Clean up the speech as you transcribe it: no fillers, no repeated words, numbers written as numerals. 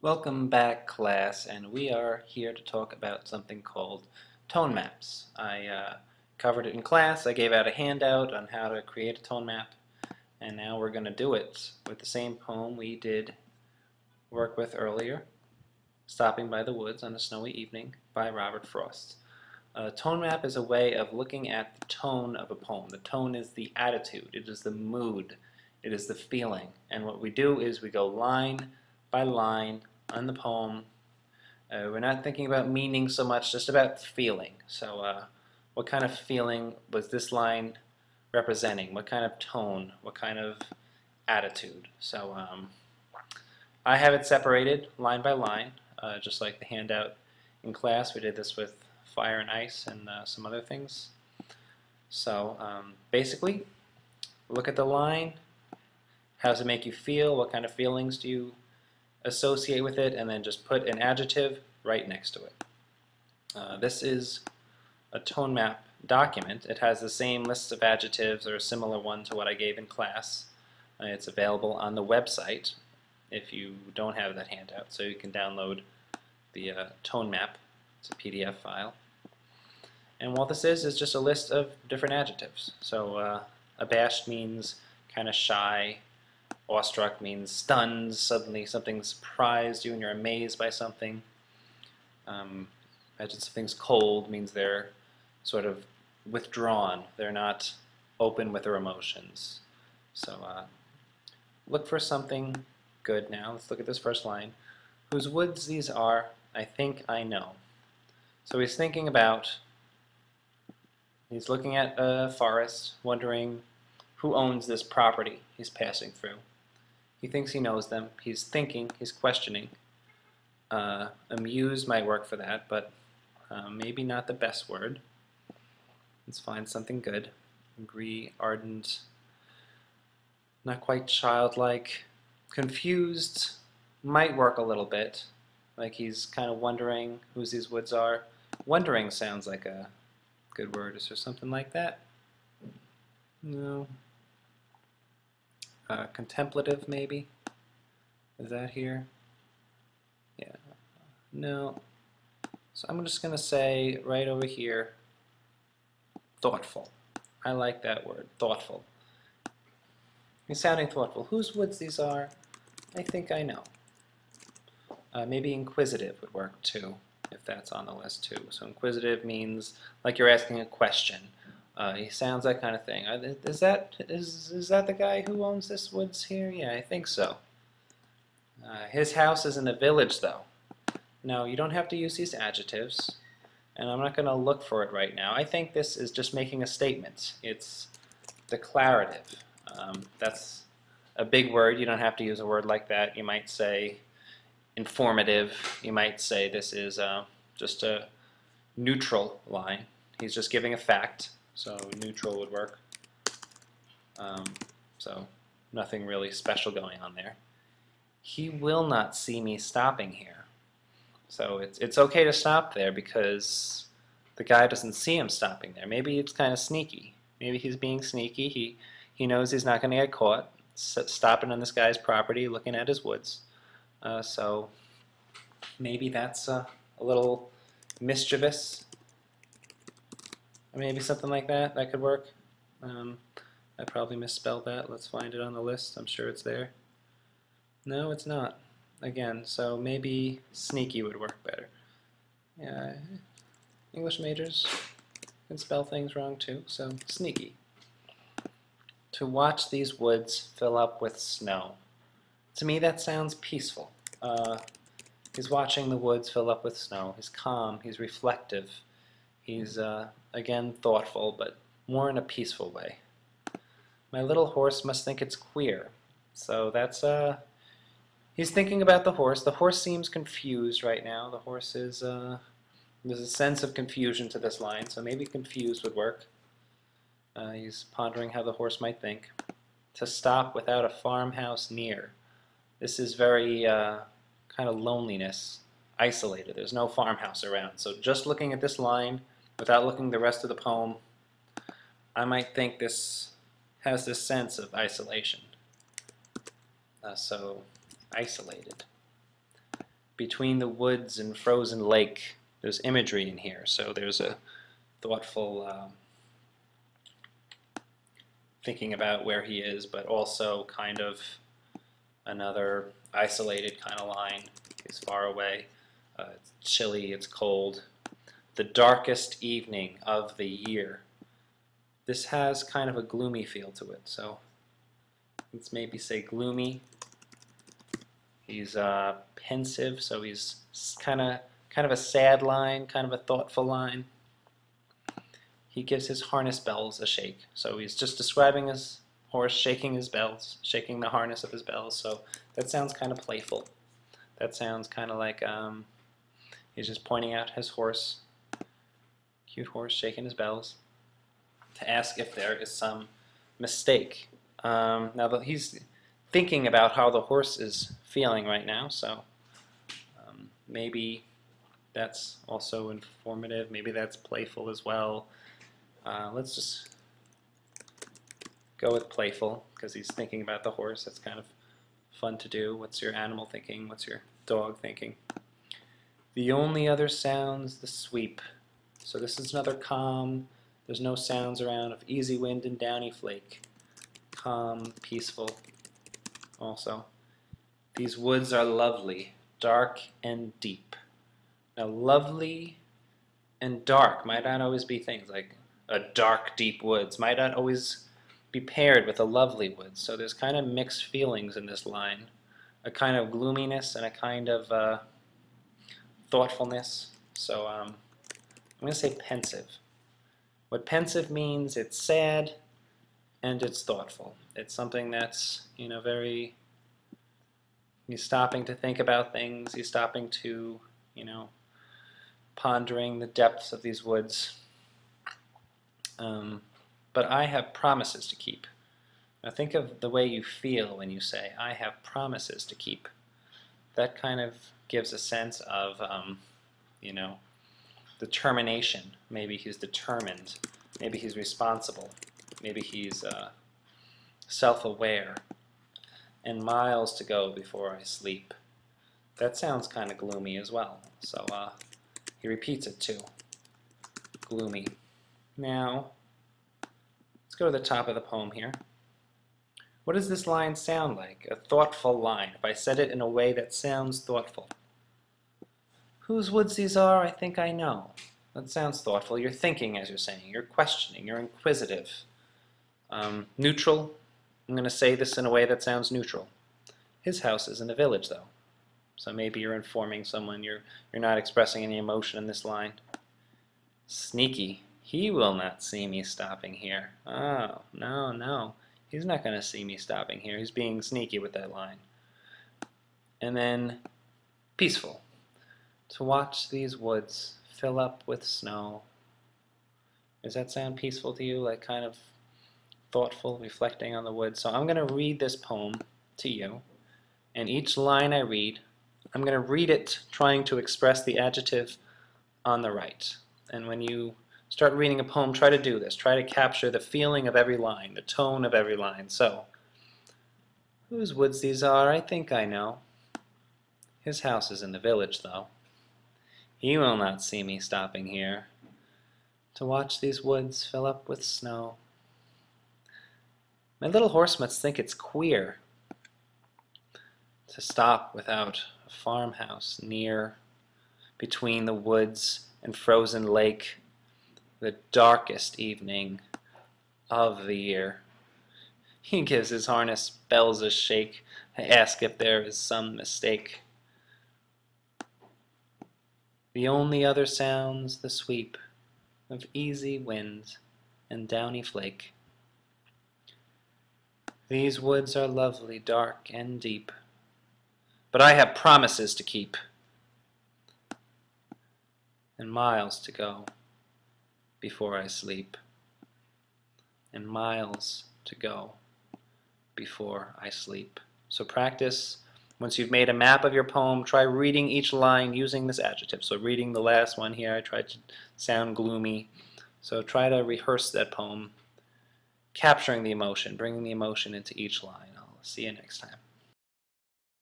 Welcome back, class, and we are here to talk about something called tone maps. I covered it in class. I gave out a handout on how to create a tone map, and now we're going to do it with the same poem we did work with earlier, Stopping by the Woods on a Snowy Evening by Robert Frost. A tone map is a way of looking at the tone of a poem. The tone is the attitude, it is the mood, it is the feeling, and what we do is we go line by line on the poem. We're not thinking about meaning so much, just about feeling. So what kind of feeling was this line representing? What kind of tone? What kind of attitude? So I have it separated line by line, just like the handout in class. We did this with fire and ice and some other things. So basically, look at the line. How does it make you feel? What kind of feelings do you associate with it? And then just put an adjective right next to it. This is a tone map document. It has the same list of adjectives or a similar one to what I gave in class. It's available on the website if you don't have that handout, so you can download the tone map. It's a PDF file. And what this is just a list of different adjectives. So abashed means kind of shy. Awestruck means stunned, suddenly something surprised you and you're amazed by something. Imagine something's cold means they're sort of withdrawn. They're not open with their emotions. So look for something good now. Let's look at this first line. Whose woods these are, I think I know. So he's thinking about, he's looking at a forest, wondering who owns this property he's passing through. He thinks he knows them. He's thinking, he's questioning. Amused might work for that, but maybe not the best word. Let's find something good. Angry, ardent, not quite childlike. Confused might work a little bit. Like he's kind of wondering whose these woods are. Wondering sounds like a good word. Is there something like that? No. Contemplative, maybe? Is that here? Yeah. No. So I'm just going to say right over here, thoughtful. I like that word, thoughtful. He's sounding thoughtful. Whose woods these are, I think I know. Maybe inquisitive would work too, if that's on the list too. So inquisitive means like you're asking a question. He sounds that kind of thing. Is that the guy who owns this woods here? Yeah, I think so. His house is in the village, though. No, you don't have to use these adjectives, and I'm not going to look for it right now. I think this is just making a statement. It's declarative. That's a big word. You don't have to use a word like that. You might say informative. You might say this is just a neutral line. He's just giving a fact. So neutral would work. So nothing really special going on there. He will not see me stopping here. So it's okay to stop there because the guy doesn't see him stopping there. Maybe it's kind of sneaky. Maybe he's being sneaky. He knows he's not going to get caught stopping on this guy's property, looking at his woods. So maybe that's a little mischievous. Maybe something like that. That could work. I probably misspelled that. Let's find it on the list. I'm sure it's there. No, it's not. Again, so maybe sneaky would work better. Yeah, English majors can spell things wrong too, so sneaky. To watch these woods fill up with snow. To me, that sounds peaceful. He's watching the woods fill up with snow. He's calm. He's reflective. He's, again, thoughtful, but more in a peaceful way. My little horse must think it's queer. So that's, he's thinking about the horse. The horse seems confused right now. The horse is, there's a sense of confusion to this line, so maybe confused would work. He's pondering how the horse might think. To stop without a farmhouse near. This is very kind of loneliness, isolated. There's no farmhouse around. So just looking at this line, without looking at the rest of the poem, I might think this has this sense of isolation. So isolated. between the woods and frozen lake. There's imagery in here, so there's a thoughtful thinking about where he is, but also kind of another isolated kind of line. He's far away. It's chilly, it's cold. The darkest evening of the year. This has kind of a gloomy feel to it, so let's maybe say gloomy. He's pensive, so he's kind of a sad line, kind of a thoughtful line. He gives his harness bells a shake, so he's just describing his horse shaking his bells, shaking the harness of his bells, so that sounds kind of playful. That sounds kind of like he's just pointing out his horse, cute horse shaking his bells, to ask if there is some mistake. Now that he's thinking about how the horse is feeling right now, so maybe that's also informative, maybe that's playful as well. Let's just go with playful, because he's thinking about the horse. That's kind of fun to do. What's your animal thinking? What's your dog thinking? The only other sounds the sweep. So this is another calm. There's no sounds around of easy wind and downy flake. Calm, peaceful also. These woods are lovely, dark and deep. Now lovely and dark might not always be things like a dark, deep woods. Might not always be paired with a lovely woods. So there's kind of mixed feelings in this line. A kind of gloominess and a kind of thoughtfulness. So I'm going to say pensive. What pensive means, it's sad and it's thoughtful. It's something that's, very, he's stopping to think about things. He's stopping to, pondering the depths of these woods. But I have promises to keep. Now think of the way you feel when you say, I have promises to keep. That kind of gives a sense of, determination. Maybe he's determined. Maybe he's responsible. Maybe he's self-aware. And miles to go before I sleep. That sounds kind of gloomy as well. So he repeats it too. Gloomy. Now, let's go to the top of the poem here. What does this line sound like? A thoughtful line. If I said it in a way that sounds thoughtful. Whose woods these are, I think I know. That sounds thoughtful. You're thinking as you're saying. You're questioning. You're inquisitive. Neutral. I'm going to say this in a way that sounds neutral. His house is in the village, though. So maybe you're informing someone. You're not expressing any emotion in this line. Sneaky. He will not see me stopping here. Oh, no, no. He's not going to see me stopping here. He's being sneaky with that line. And then, peaceful. To watch these woods fill up with snow. Does that sound peaceful to you? Like kind of thoughtful, reflecting on the woods? So I'm going to read this poem to you. And each line I read, I'm going to read it trying to express the adjective on the right. And when you start reading a poem, try to do this. Try to capture the feeling of every line, the tone of every line. So, whose woods these are, I think I know. His house is in the village, though. He will not see me stopping here to watch these woods fill up with snow. My little horse must think it's queer to stop without a farmhouse near, between the woods and frozen lake, the darkest evening of the year. He gives his harness bells a shake. I ask if there is some mistake. The only other sounds the sweep of easy wind and downy flake. These woods are lovely, dark and deep, but I have promises to keep, and miles to go before I sleep, and miles to go before I sleep. So practice. Once you've made a map of your poem, try reading each line using this adjective. So reading the last one here, I tried to sound gloomy. So try to rehearse that poem, capturing the emotion, bringing the emotion into each line. I'll see you next time.